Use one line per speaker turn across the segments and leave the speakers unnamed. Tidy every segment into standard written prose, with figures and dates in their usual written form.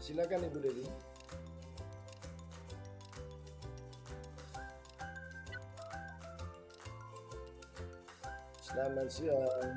Silakan Ibu Dewi. Selamat siang.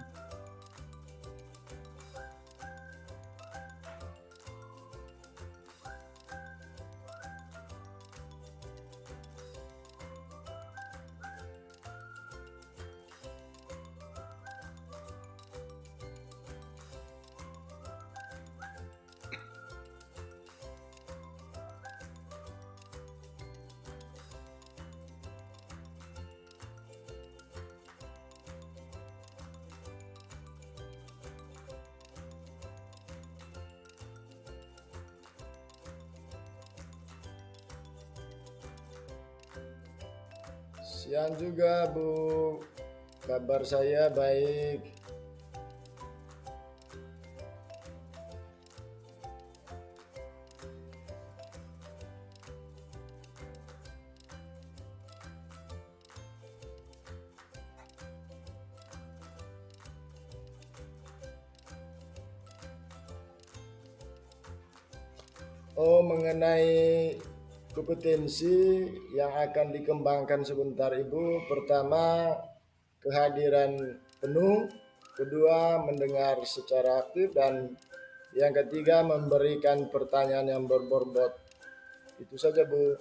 Siang juga Bu, kabar saya baik. Oh, mengenai kompetensi yang akan dikembangkan sebentar Ibu, pertama kehadiran penuh, kedua mendengar secara aktif, dan yang ketiga memberikan pertanyaan yang berbobot. Itu saja Bu.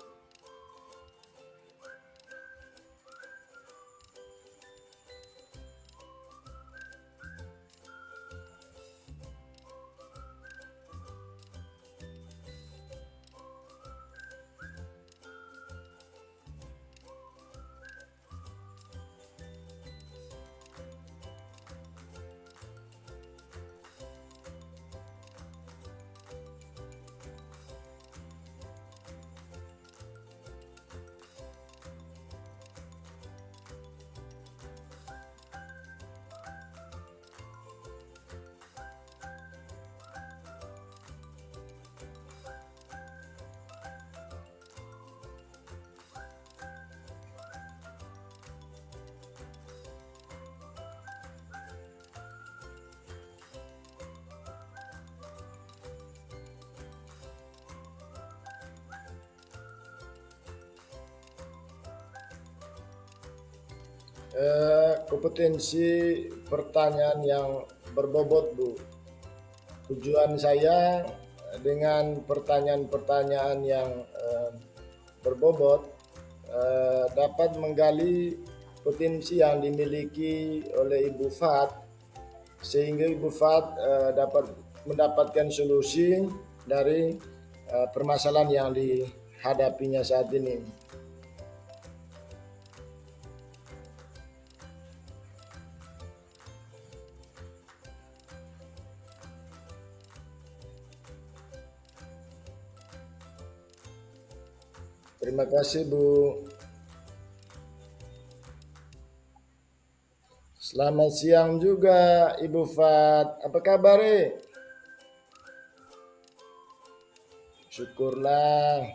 Kompetensi pertanyaan yang berbobot Bu. Tujuan saya dengan pertanyaan-pertanyaan yang berbobot dapat menggali potensi yang dimiliki oleh Ibu Fat, sehingga Ibu Fat dapat mendapatkan solusi dari permasalahan yang dihadapinya saat ini. Terima kasih Bu. Selamat siang juga Ibu Fat. Apa kabar? Syukurlah.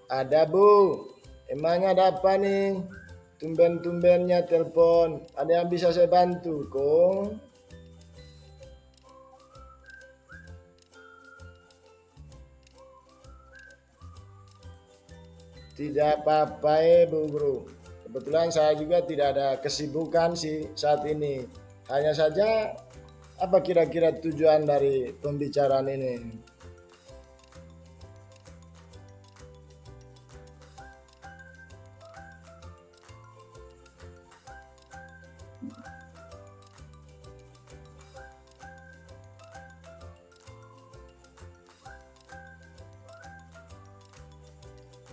Ada Bu. Emangnya ada apa nih? Tumben-tumbennya telepon. Ada yang bisa saya bantu, Kong? Tidak apa-apa Bu Bro. Kebetulan saya juga tidak ada kesibukan sih saat ini. Hanya saja apa kira-kira tujuan dari pembicaraan ini?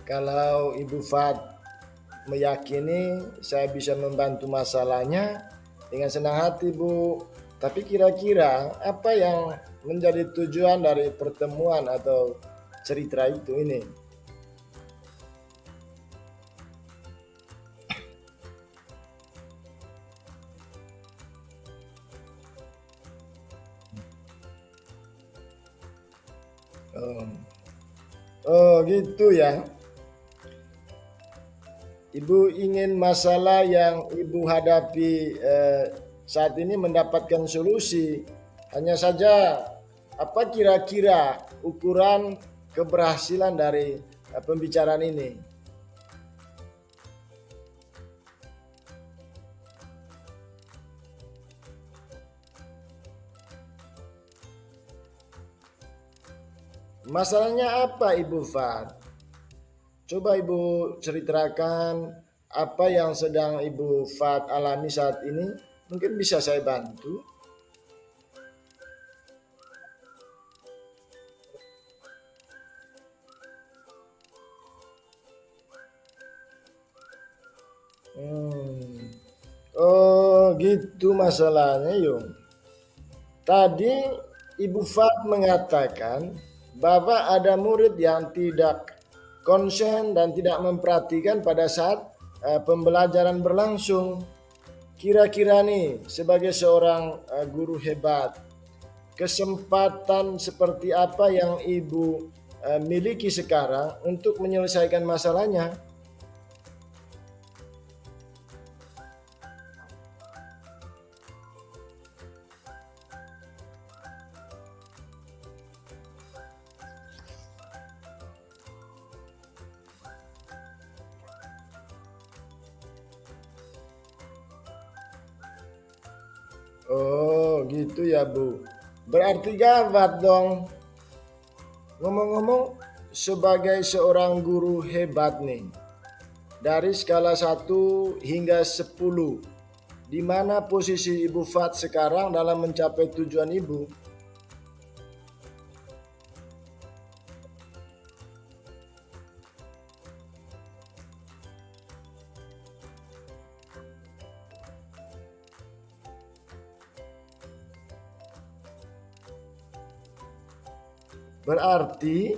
Kalau Ibu Fat meyakini saya bisa membantu masalahnya, dengan senang hati Bu. Tapi kira-kira apa yang menjadi tujuan dari pertemuan atau cerita itu ini? Oh, oh gitu ya. Ibu ingin masalah yang Ibu hadapi saat ini mendapatkan solusi. Hanya saja, apa kira-kira ukuran keberhasilan dari pembicaraan ini? Masalahnya apa, Ibu Fat? Coba Ibu ceritakan apa yang sedang Ibu Fat alami saat ini. Mungkin bisa saya bantu. Hmm. Oh, gitu masalahnya, Yung. Tadi Ibu Fat mengatakan bahwa ada murid yang tidak konsen dan tidak memperhatikan pada saat pembelajaran berlangsung. Kira-kira nih, sebagai seorang guru hebat, kesempatan seperti apa yang Ibu miliki sekarang untuk menyelesaikan masalahnya? Oh, gitu ya, Bu. Berarti gawat dong. Ngomong-ngomong, sebagai seorang guru hebat nih, dari skala 1 hingga 10, di mana posisi Ibu Fat sekarang dalam mencapai tujuan Ibu? Berarti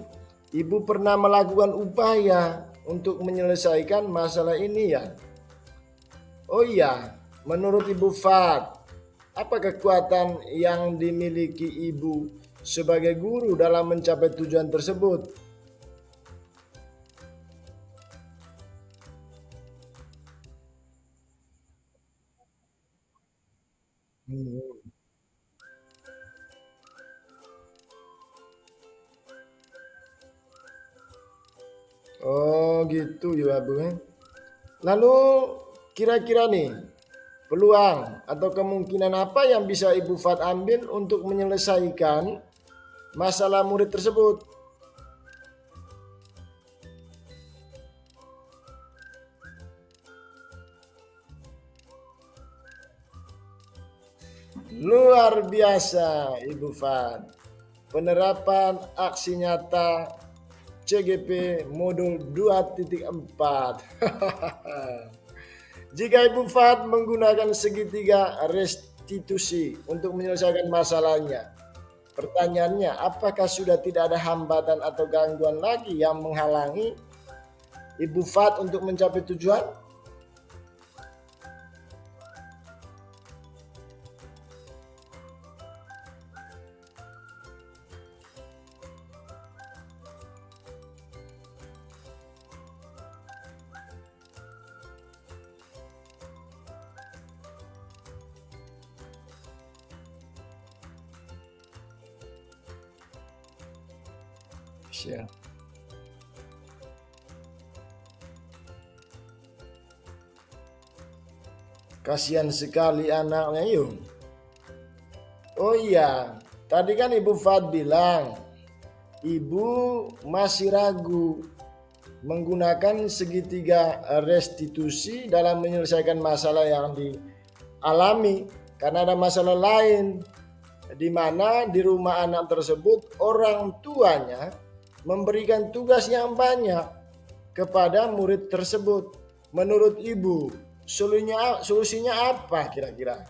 Ibu pernah melakukan upaya untuk menyelesaikan masalah ini ya? Oh iya, menurut Ibu Fat, apa kekuatan yang dimiliki Ibu sebagai guru dalam mencapai tujuan tersebut? Hmm. Oh gitu ya Bu. Lalu kira-kira nih, peluang atau kemungkinan apa yang bisa Ibu Fat ambil untuk menyelesaikan masalah murid tersebut? Luar biasa Ibu Fat. Penerapan aksi nyata CGP modul 2.4. Jika Ibu Fat menggunakan segitiga restitusi untuk menyelesaikan masalahnya, pertanyaannya, apakah sudah tidak ada hambatan atau gangguan lagi yang menghalangi Ibu Fat untuk mencapai tujuan? Siap. Kasihan sekali anaknya yuk. Oh iya, tadi kan Ibu Fat bilang Ibu masih ragu menggunakan segitiga restitusi dalam menyelesaikan masalah yang dialami karena ada masalah lain di mana di rumah anak tersebut orang tuanya memberikan tugas yang banyak kepada murid tersebut. Menurut Ibu, solusinya apa kira-kira?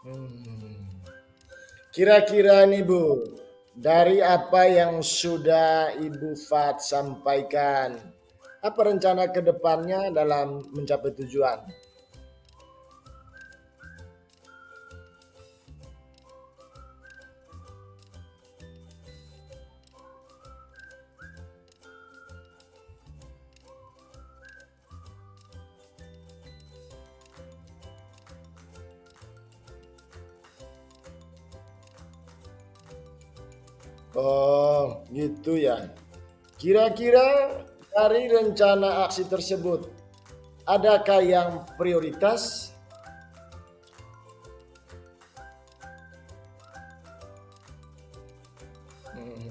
Hmm. Kira-kira nih Bu, dari apa yang sudah Ibu Fat sampaikan, apa rencana ke depannya dalam mencapai tujuan? Oh, gitu ya. Kira-kira dari rencana aksi tersebut, adakah yang prioritas? Hmm.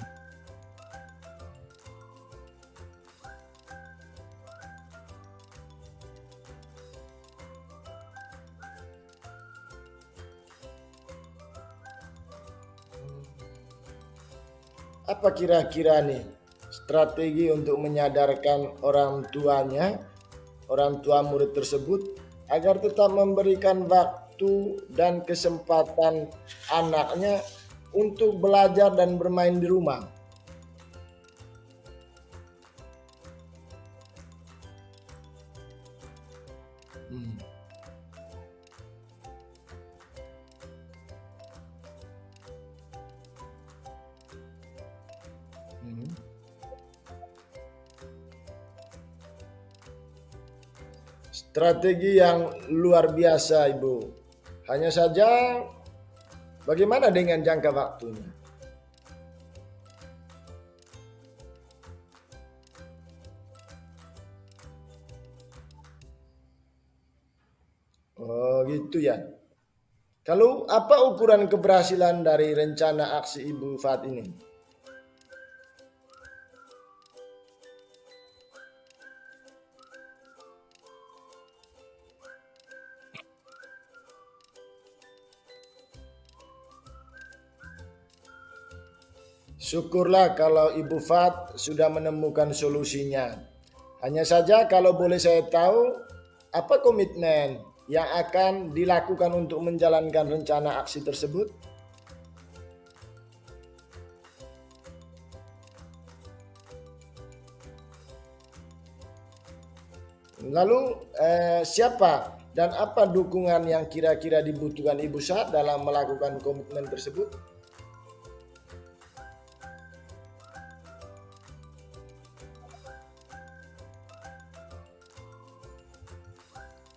Apa kira-kira nih strategi untuk menyadarkan orang tua murid tersebut agar tetap memberikan waktu dan kesempatan anaknya untuk belajar dan bermain di rumah? Hmm. Hmm. Strategi yang luar biasa, Ibu. Hanya saja, bagaimana dengan jangka waktunya? Oh, gitu ya. Kalau apa ukuran keberhasilan dari rencana aksi Ibu Fat ini? Syukurlah kalau Ibu Fat sudah menemukan solusinya. Hanya saja kalau boleh saya tahu, apa komitmen yang akan dilakukan untuk menjalankan rencana aksi tersebut? Lalu siapa dan apa dukungan yang kira-kira dibutuhkan Ibu Fat dalam melakukan komitmen tersebut?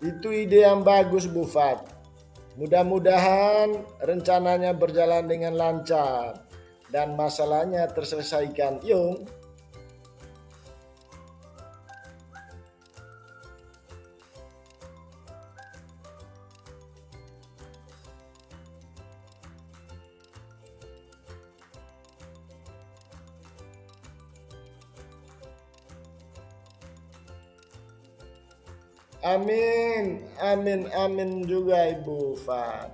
Itu ide yang bagus, Bu Fat. Mudah-mudahan rencananya berjalan dengan lancar dan masalahnya terselesaikan. Yung, amin, amin, amin juga Ibu Fat.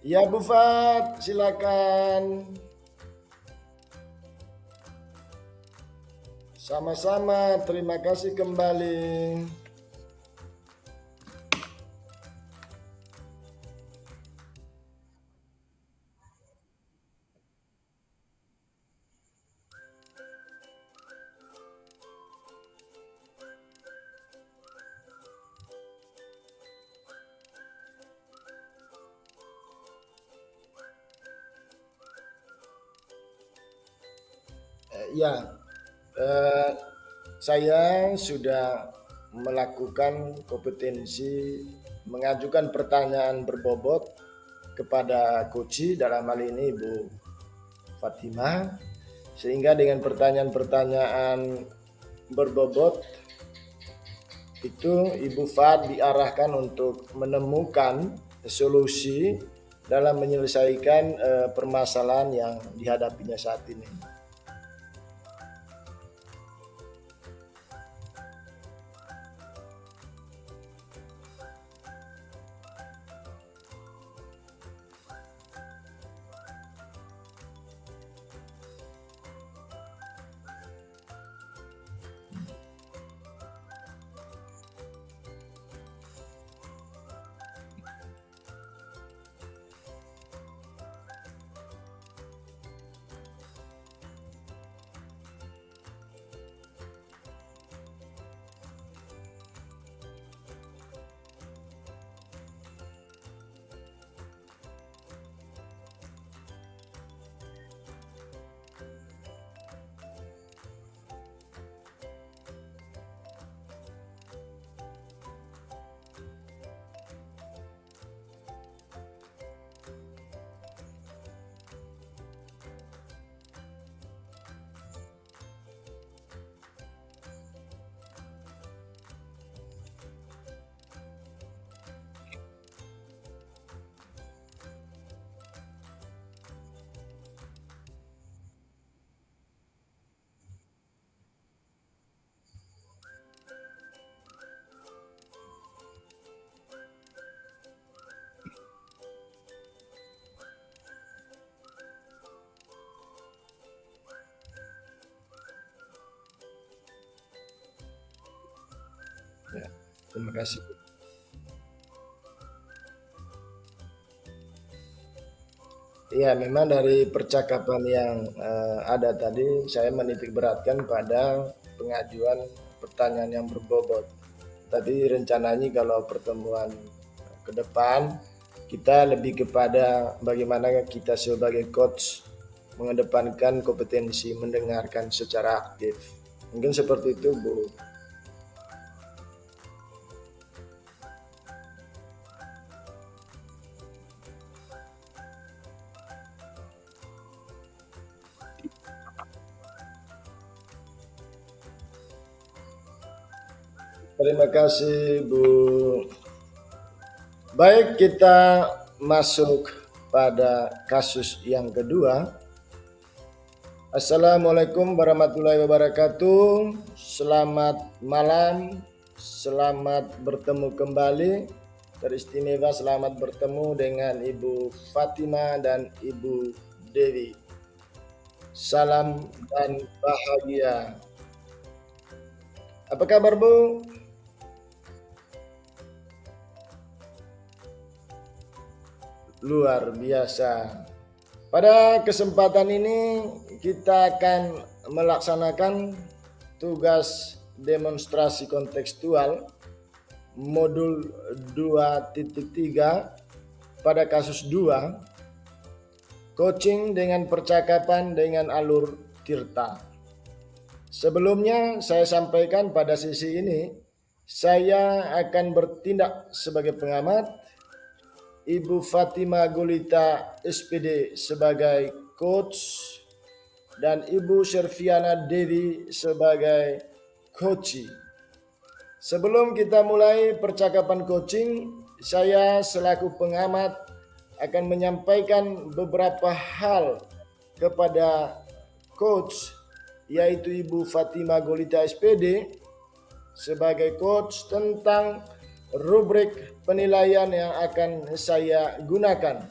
Ya Bu Fat, silakan. Sama-sama, terima kasih kembali. Ya, eh, saya sudah melakukan kompetensi mengajukan pertanyaan berbobot kepada Koci dalam hal ini Ibu Fatimah, sehingga dengan pertanyaan-pertanyaan berbobot itu Ibu Fat diarahkan untuk menemukan solusi dalam menyelesaikan permasalahan yang dihadapinya saat ini. Terima kasih. Ya, memang dari percakapan yang ada tadi, saya menitik beratkan pada pengajuan pertanyaan yang berbobot. Tadi rencananya kalau pertemuan ke depan, kita lebih kepada bagaimana kita sebagai coach mengedepankan kompetensi mendengarkan secara aktif. Mungkin seperti itu, Bu. Terima kasih, Bu. Baik, kita masuk pada kasus yang kedua. Assalamualaikum warahmatullahi wabarakatuh. Selamat malam, selamat bertemu kembali. Teristimewa selamat bertemu dengan Ibu Fatima dan Ibu Dewi. Salam dan bahagia. Apa kabar, Bu? Luar biasa. Pada kesempatan ini kita akan melaksanakan tugas demonstrasi kontekstual modul 2.3 pada kasus 2, coaching dengan percakapan dengan alur Tirta. Sebelumnya saya sampaikan pada sesi ini saya akan bertindak sebagai pengamat, Ibu Fatima Gulita SPD sebagai coach, dan Ibu Serviana Dewi sebagai coachee. Sebelum kita mulai percakapan coaching, saya selaku pengamat akan menyampaikan beberapa hal kepada coach, yaitu Ibu Fatima Gulita SPD sebagai coach tentang rubrik penilaian yang akan saya gunakan.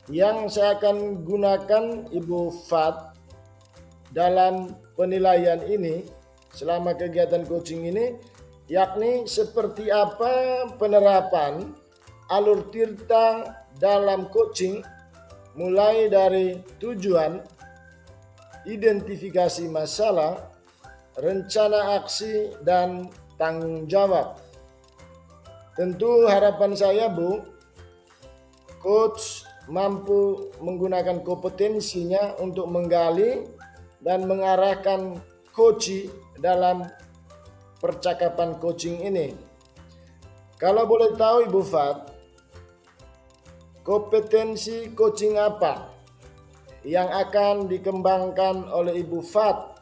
Yang saya akan gunakan, Ibu Fat, dalam penilaian ini selama kegiatan coaching ini, yakni seperti apa penerapan alur Tirta dalam coaching, mulai dari tujuan, identifikasi masalah, rencana aksi, dan tanggung jawab. Tentu harapan saya, Bu, coach mampu menggunakan kompetensinya untuk menggali dan mengarahkan coachee dalam percakapan coaching ini. Kalau boleh tahu, Ibu Fat, kompetensi coaching apa yang akan dikembangkan oleh Ibu Fat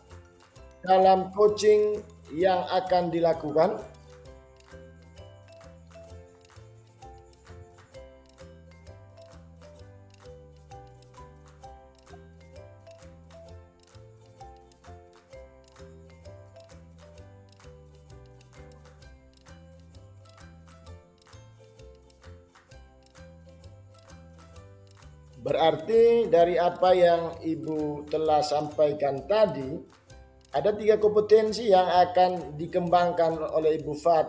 dalam coaching yang akan dilakukan? Berarti dari apa yang Ibu telah sampaikan tadi, ada 3 kompetensi yang akan dikembangkan oleh Ibu Fat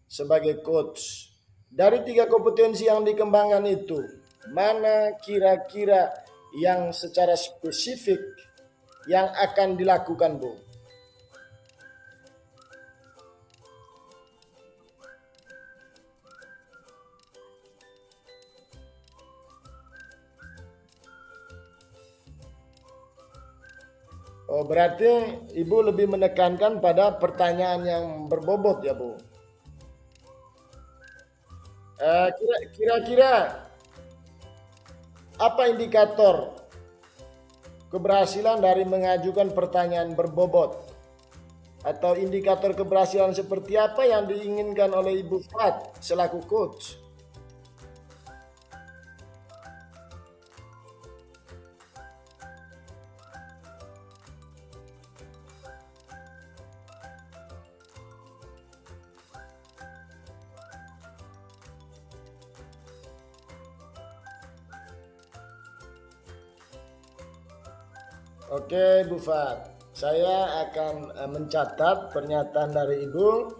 sebagai coach. Dari 3 kompetensi yang dikembangkan itu, mana kira-kira yang secara spesifik yang akan dilakukan, Bu? Oh, berarti Ibu lebih menekankan pada pertanyaan yang berbobot ya, Bu. Kira-kira apa indikator keberhasilan dari mengajukan pertanyaan berbobot? Atau indikator keberhasilan seperti apa yang diinginkan oleh Ibu Fat selaku coach? Oke, Bu Fat, saya akan mencatat pernyataan dari Ibu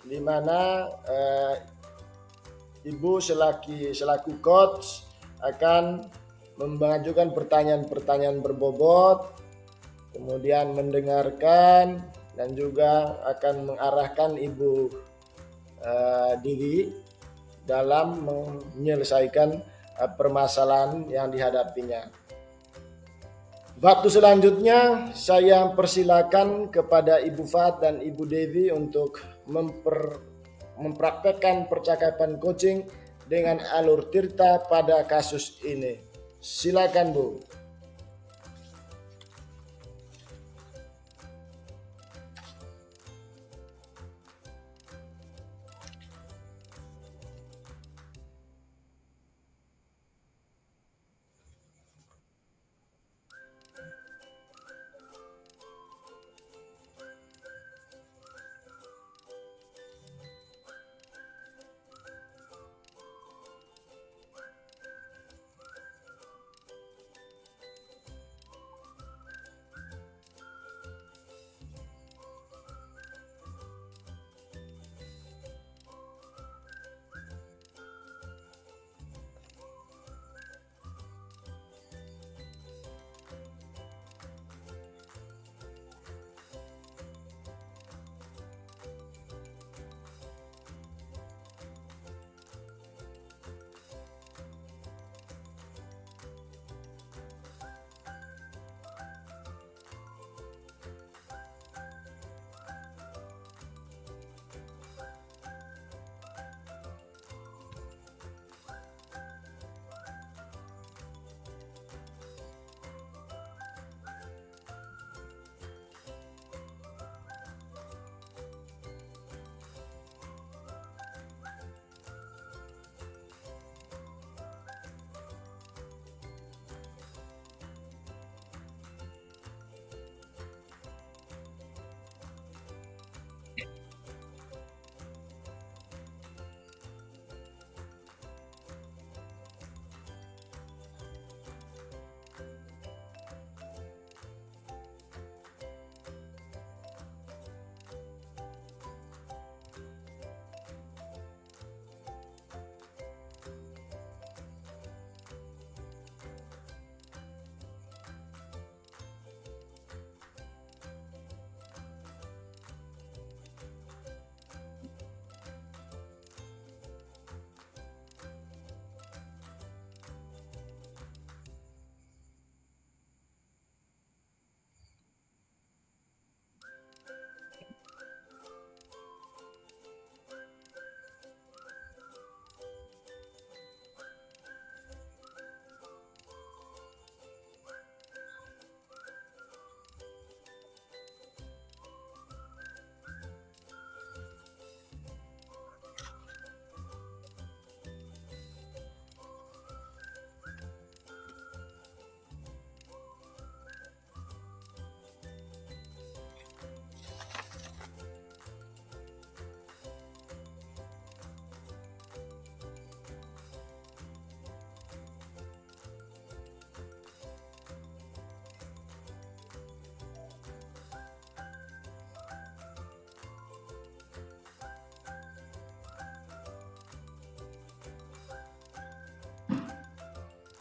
di mana Ibu selaku coach akan mengajukan pertanyaan-pertanyaan berbobot, kemudian mendengarkan dan juga akan mengarahkan Ibu Didi dalam menyelesaikan permasalahan yang dihadapinya. Waktu selanjutnya saya persilakan kepada Ibu Fat dan Ibu Devi untuk mempraktekkan percakapan coaching dengan alur Tirta pada kasus ini. Silakan Bu.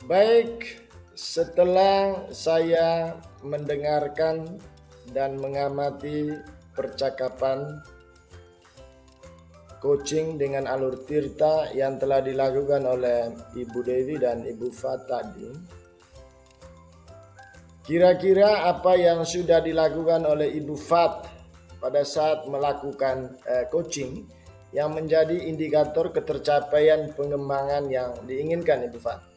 Baik, setelah saya mendengarkan dan mengamati percakapan coaching dengan alur Tirta yang telah dilakukan oleh Ibu Devi dan Ibu Fat tadi, kira-kira apa yang sudah dilakukan oleh Ibu Fat pada saat melakukan coaching yang menjadi indikator ketercapaian pengembangan yang diinginkan Ibu Fat?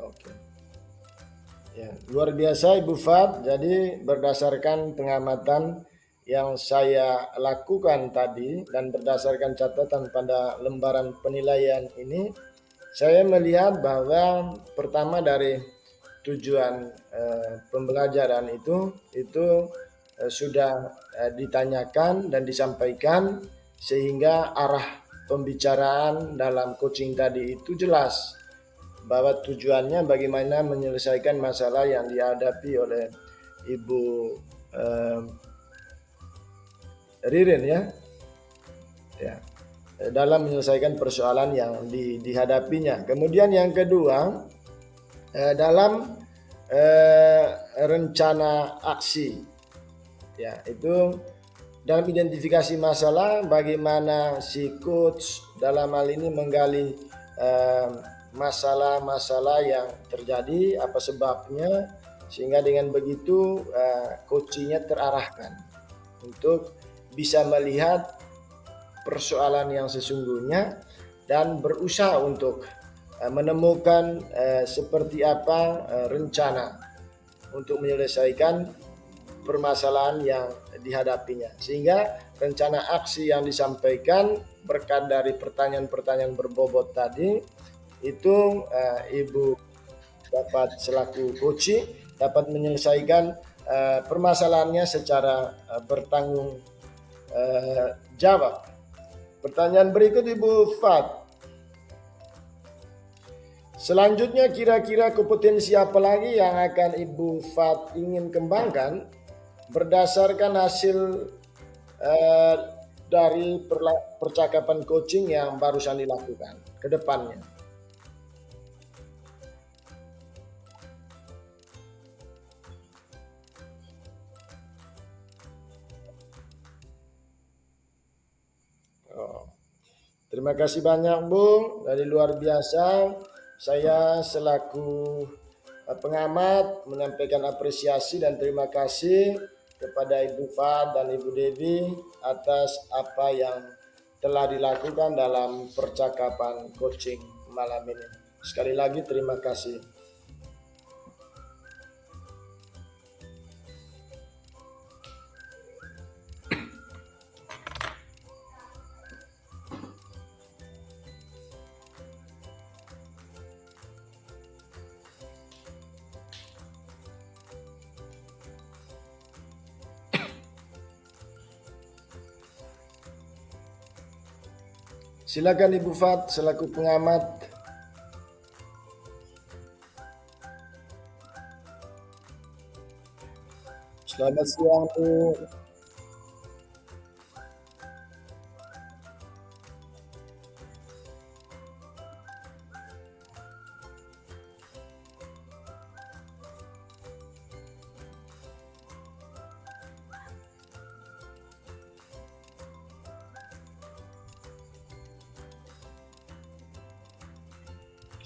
Oke. Ya, luar biasa Ibu Fat. Jadi berdasarkan pengamatan yang saya lakukan tadi dan berdasarkan catatan pada lembaran penilaian ini, saya melihat bahwa pertama dari tujuan pembelajaran itu sudah ditanyakan dan disampaikan, sehingga arah pembicaraan dalam coaching tadi itu jelas bahwa tujuannya bagaimana menyelesaikan masalah yang dihadapi oleh Ibu eh, Ririn ya dalam menyelesaikan persoalan yang dihadapinya. Kemudian yang kedua, dalam rencana aksi, ya itu dalam identifikasi masalah, bagaimana si coach dalam hal ini menggali masalah-masalah yang terjadi, apa sebabnya, sehingga dengan begitu coachingnya terarahkan untuk bisa melihat persoalan yang sesungguhnya dan berusaha untuk menemukan seperti apa rencana untuk menyelesaikan permasalahan yang dihadapinya, sehingga rencana aksi yang disampaikan berkat dari pertanyaan-pertanyaan berbobot tadi itu Ibu dapat selaku coach dapat menyelesaikan permasalahannya secara bertanggung jawab. Pertanyaan berikut Ibu Fat. Selanjutnya, kira-kira kompetensi apa lagi yang akan Ibu Fat ingin kembangkan berdasarkan hasil dari percakapan coaching yang barusan dilakukan ke depannya? Terima kasih banyak Bung, dari luar biasa. Saya selaku pengamat menyampaikan apresiasi dan terima kasih kepada Ibu Fat dan Ibu Devi atas apa yang telah dilakukan dalam percakapan coaching malam ini. Sekali lagi terima kasih. Silakan Ibu Fat selaku pengamat. Selamat siang Bu.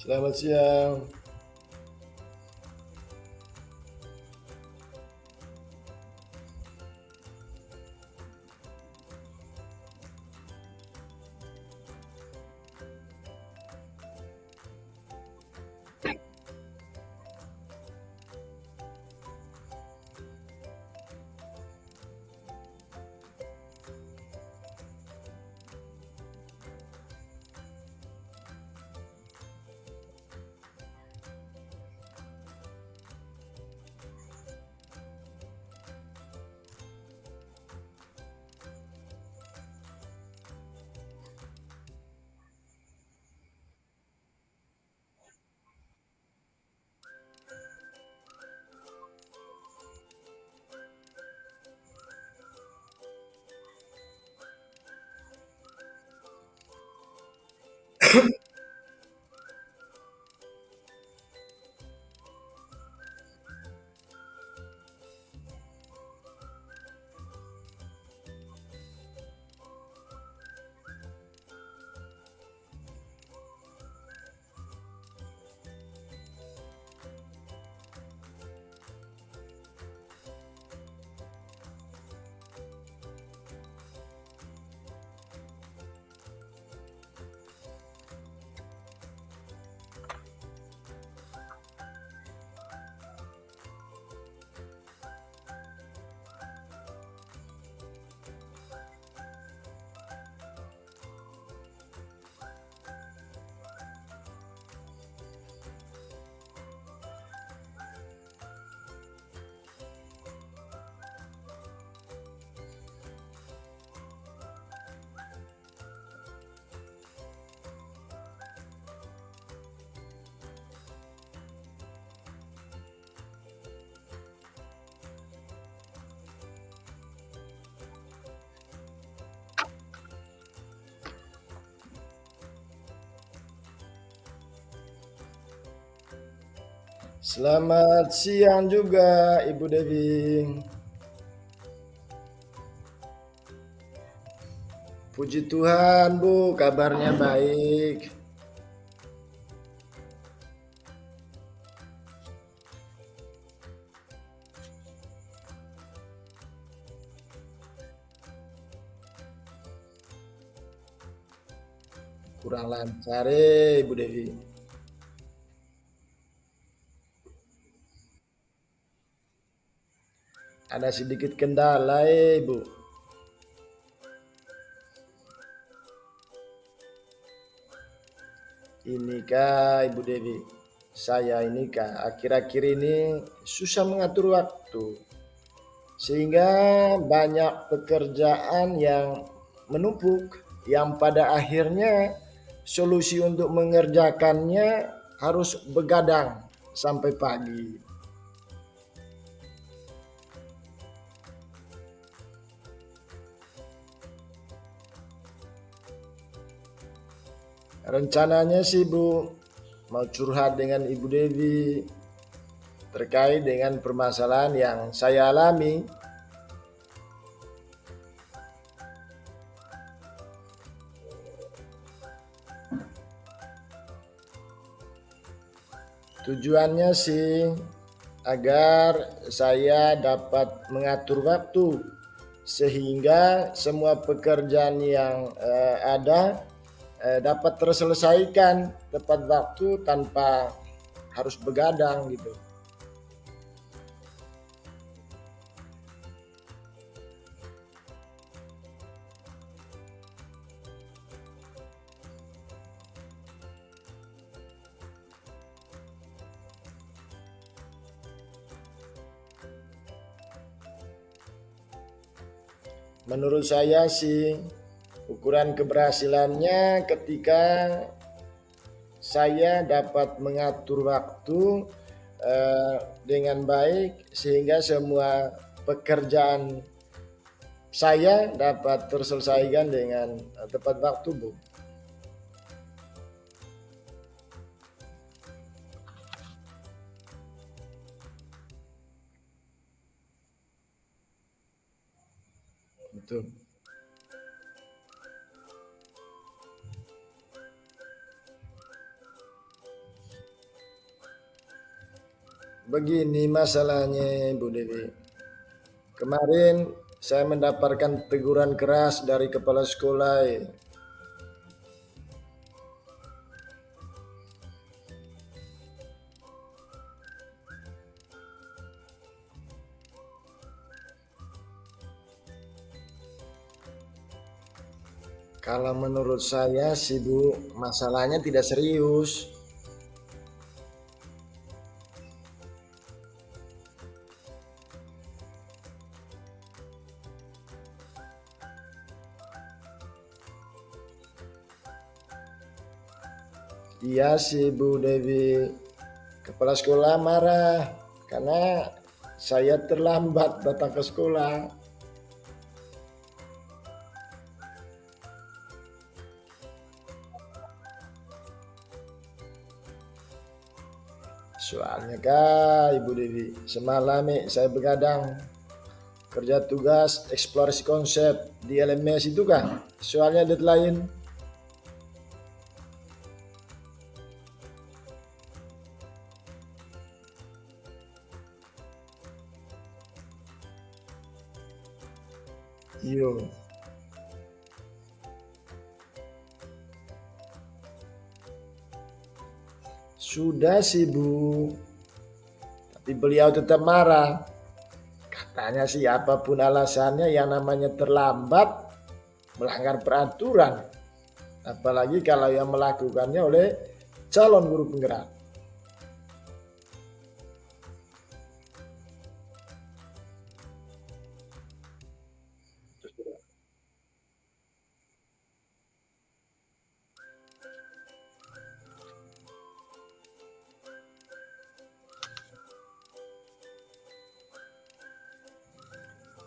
Selamat siang. Selamat siang juga Ibu Dewi. Puji Tuhan Bu, kabarnya baik. Kurang lancar Ibu Dewi. Ada sedikit kendala Ibu. Ini kah Ibu Dewi, saya ini kah akhir-akhir ini susah mengatur waktu. Sehingga banyak pekerjaan yang menumpuk yang pada akhirnya solusi untuk mengerjakannya harus begadang sampai pagi. Rencananya sih Bu, mau curhat dengan Ibu Devi terkait dengan permasalahan yang saya alami. Tujuannya sih agar saya dapat mengatur waktu sehingga semua pekerjaan yang ada dapat terselesaikan tepat waktu tanpa harus begadang gitu. Menurut saya sih ukuran keberhasilannya ketika saya dapat mengatur waktu dengan baik sehingga semua pekerjaan saya dapat terselesaikan dengan tepat waktu, Bu. Betul. Begini masalahnya, Bu Dewi. Kemarin saya mendapatkan teguran keras dari kepala sekolah. Kalau menurut saya sih Bu, masalahnya tidak serius. Iya sih Bu Dewi, kepala sekolah marah karena saya terlambat datang ke sekolah. Soalnya kak Ibu Dewi, semalam saya begadang kerja tugas eksplorasi konsep di LMS itu kan. Soalnya deadline. Iyo. Sudah sih Bu, tapi beliau tetap marah. Katanya sih apapun alasannya yang namanya terlambat melanggar peraturan. Apalagi kalau yang melakukannya oleh calon guru penggerak.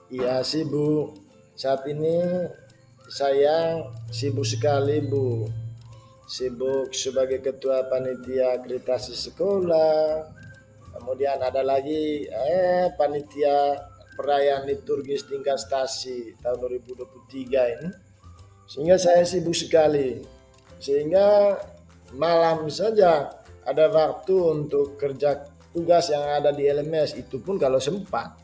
Iya sih Bu, saat ini saya sibuk sekali Bu. Sibuk sebagai ketua panitia akreditasi sekolah, kemudian ada lagi panitia perayaan liturgis tingkat stasi tahun 2023 ini, sehingga saya sibuk sekali, sehingga malam saja ada waktu untuk kerja tugas yang ada di LMS, itu pun kalau sempat.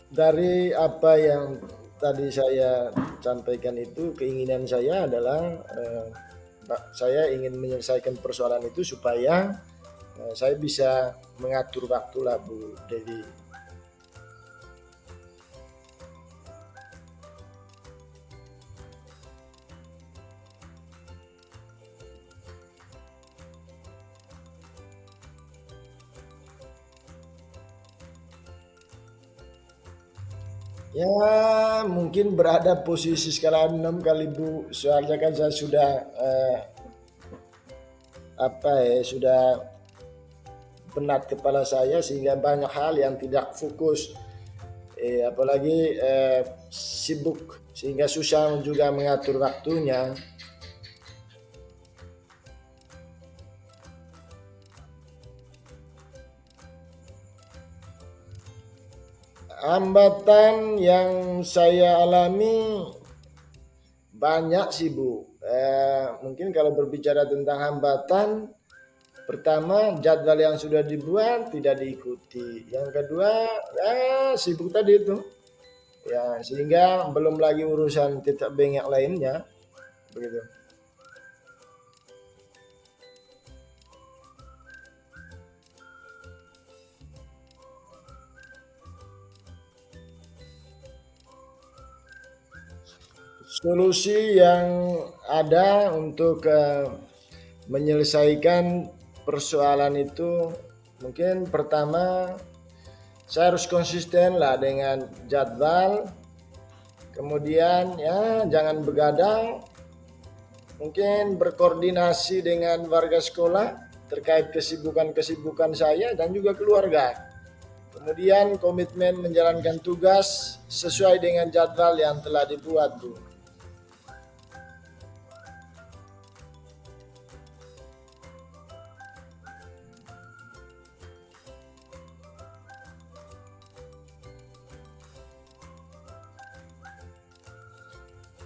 Dari apa yang tadi saya sampaikan itu, keinginan saya adalah saya ingin menyelesaikan persoalan itu supaya saya bisa mengatur waktu lah Bu Dewi. Ya mungkin berada posisi skala 6 kali Bu, soalnya kan saya sudah sudah penat kepala saya sehingga banyak hal yang tidak fokus, apalagi sibuk sehingga susah juga mengatur waktunya. Hambatan yang saya alami banyak sih Bu. Mungkin kalau berbicara tentang hambatan, pertama jadwal yang sudah dibuat tidak diikuti. Yang kedua, ya sibuk tadi itu. Ya, sehingga belum lagi urusan titik bengek lainnya, begitu. Solusi yang ada untuk menyelesaikan persoalan itu, mungkin pertama saya harus konsisten lah dengan jadwal, kemudian ya jangan begadang, mungkin berkoordinasi dengan warga sekolah terkait kesibukan-kesibukan saya dan juga keluarga. Kemudian komitmen menjalankan tugas sesuai dengan jadwal yang telah dibuat, Bu.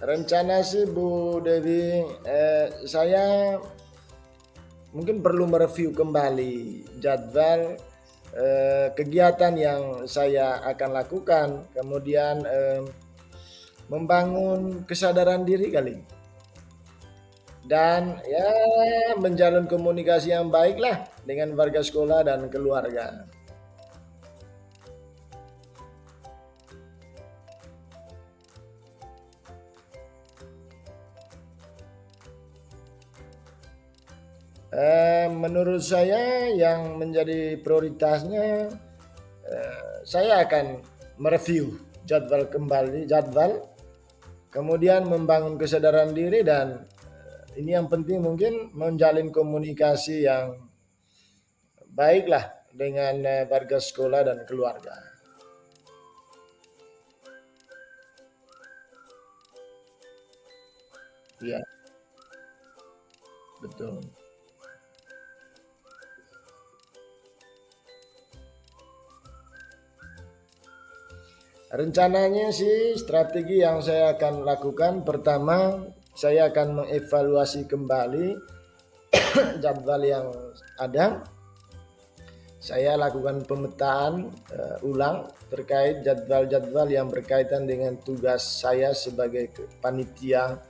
Rencana sih Bu Dewi, saya mungkin perlu mereview kembali jadwal kegiatan yang saya akan lakukan, kemudian membangun kesadaran diri kali, dan ya menjalin komunikasi yang baik lah dengan warga sekolah dan keluarga. Menurut saya yang menjadi prioritasnya, saya akan mereview jadwal, kemudian membangun kesadaran diri, dan ini yang penting mungkin menjalin komunikasi yang baiklah dengan warga sekolah dan keluarga. Iya, betul. Rencananya sih strategi yang saya akan lakukan, pertama saya akan mengevaluasi kembali jadwal yang ada. Saya lakukan pemetaan ulang terkait jadwal-jadwal yang berkaitan dengan tugas saya sebagai panitia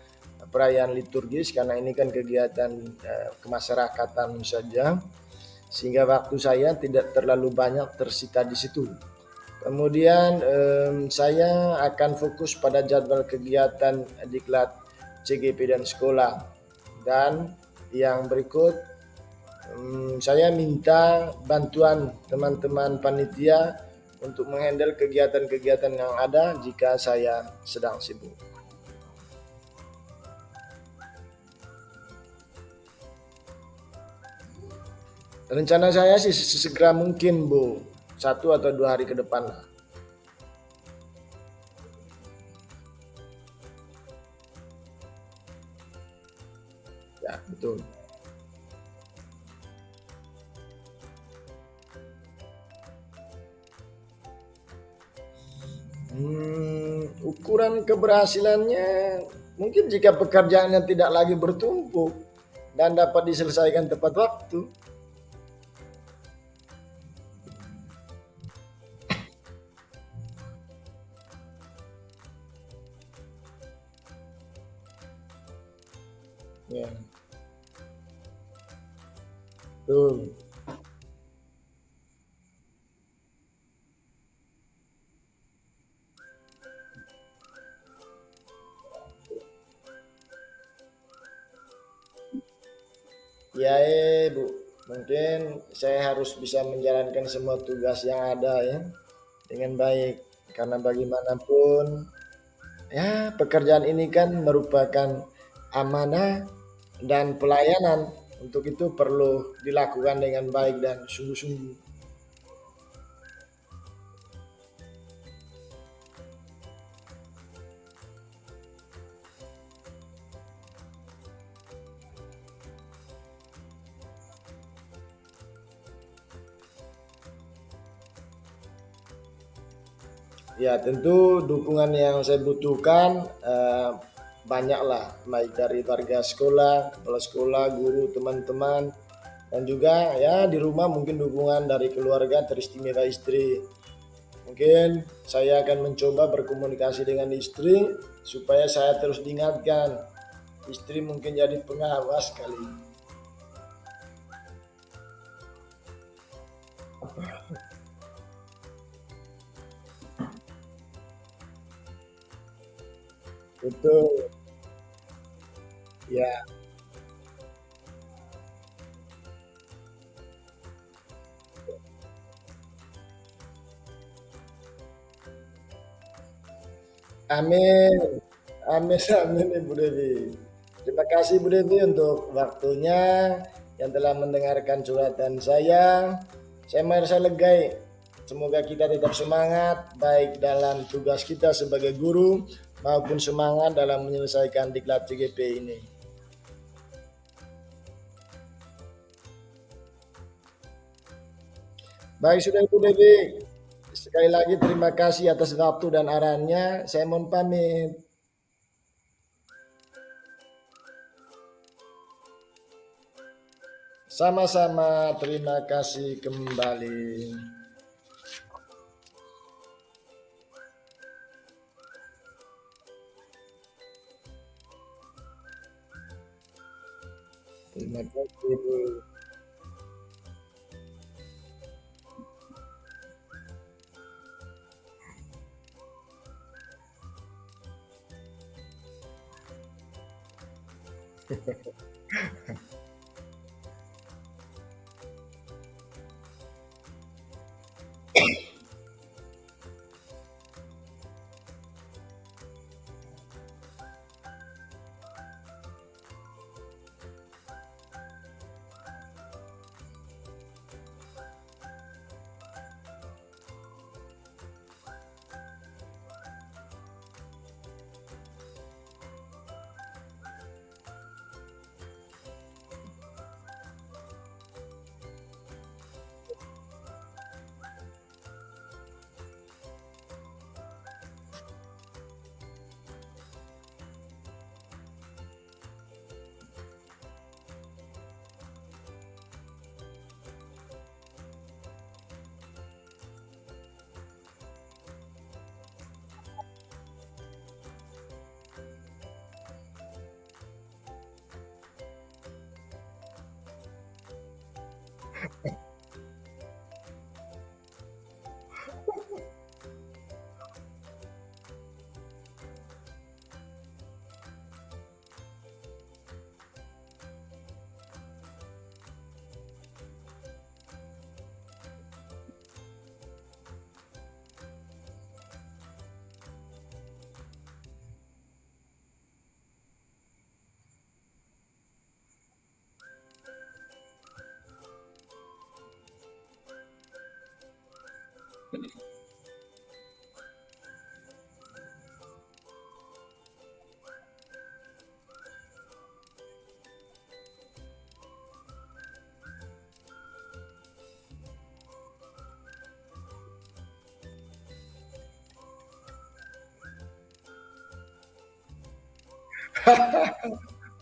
perayaan liturgis, karena ini kan kegiatan kemasyarakatan saja, sehingga waktu saya tidak terlalu banyak tersita di situ. Kemudian saya akan fokus pada jadwal kegiatan diklat CGP dan sekolah. Dan yang berikut, saya minta bantuan teman-teman panitia untuk menghandle kegiatan-kegiatan yang ada jika saya sedang sibuk. Rencana saya sih sesegera mungkin, Bu. 1 atau 2 hari ke depan lah. Ya, betul. Ukuran keberhasilannya mungkin jika pekerjaannya tidak lagi bertumpuk dan dapat diselesaikan tepat waktu. Ya, betul. Ya, Bu. Mungkin saya harus bisa menjalankan semua tugas yang ada ya dengan baik. Karena bagaimanapun, ya pekerjaan ini kan merupakan amanah dan pelayanan. Untuk itu perlu dilakukan dengan baik dan sungguh-sungguh. Ya, tentu dukungan yang saya butuhkan banyaklah, baik dari warga sekolah, kepala sekolah, guru, teman-teman, dan juga ya di rumah mungkin dukungan dari keluarga teristimewa istri. Mungkin saya akan mencoba berkomunikasi dengan istri supaya saya terus diingatkan. Istri mungkin jadi pengawas kali. Betul. Ya, amin. Amin, amin Ibu Devi. Terima kasih Bu Devi untuk waktunya yang telah mendengarkan curhatan saya. Saya merasa lega. Semoga kita tetap semangat baik dalam tugas kita sebagai guru maupun semangat dalam menyelesaikan diklat CGP ini. Baik sudah Ibu Devi. Sekali lagi terima kasih atas waktu dan arahannya. Saya mohon pamit. Sama-sama, terima kasih kembali. Terima kasih, Bu.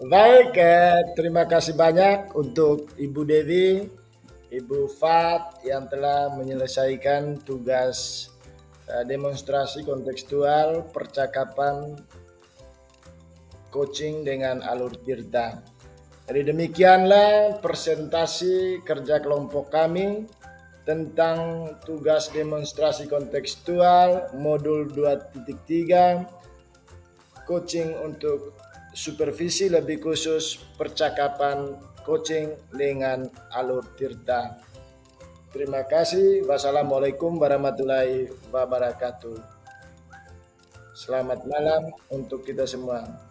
Baik, terima kasih banyak untuk Ibu Dewi, Ibu Fat yang telah menyelesaikan tugas demonstrasi kontekstual percakapan coaching dengan alur tirta. Jadi demikianlah presentasi kerja kelompok kami tentang tugas demonstrasi kontekstual modul 2.3 coaching untuk supervisi, lebih khusus percakapan coaching dengan alur tirta. Terima kasih. Wassalamualaikum warahmatullahi wabarakatuh. Selamat malam untuk kita semua.